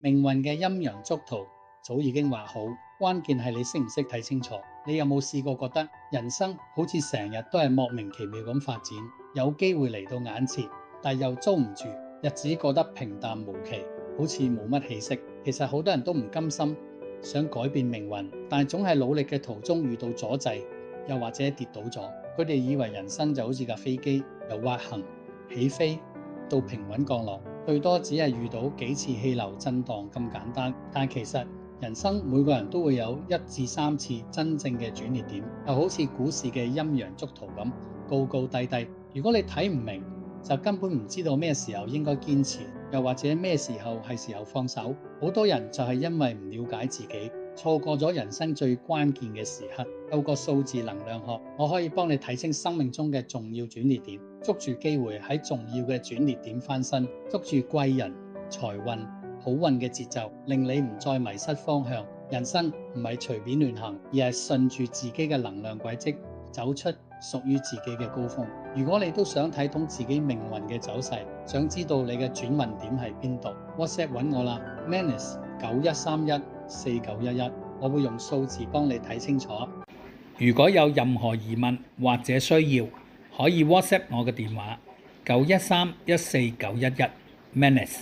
命運嘅陰陽燭圖早已經畫好，關鍵係你識唔識睇清楚。你有冇試過覺得人生好似成日都係莫名其妙咁發展，有機會嚟到眼前，但又捉唔住，日子過得平淡無奇，好似冇乜氣息。其實好多人都唔甘心，想改變命運，但係總係努力嘅途中遇到阻滯，又或者跌倒咗。佢哋以為人生就好似架飛機，由滑行起飛到平穩降落，最多只係遇到幾次氣流震盪咁簡單。但其實人生每個人都會有1至3次真正嘅轉捩點，就好似股市嘅陰陽燭圖咁，高高低低。如果你睇唔明，就根本唔知道咩時候應該堅持，又或者咩時候係時候放手。好多人就係因為唔了解自己，錯過咗人生最關鍵嘅時刻。透過數字能量學，我可以幫你睇清生命中嘅重要轉捩點，捉住機會喺重要嘅轉捩點翻身，捉住貴人、財運、好運嘅節奏，令你唔再迷失方向。人生唔係隨便亂行，而係順住自己嘅能量軌跡，走出屬於自己嘅高峰。如果你都想睇通自己命運嘅走勢，想知道你嘅轉運點喺邊度， WhatsApp 揾我啦 ，Manus 91314911，我會用數字幫你睇清楚。如果有任何疑問或者需要，可以 WhatsApp 我嘅電話91314911 Manus。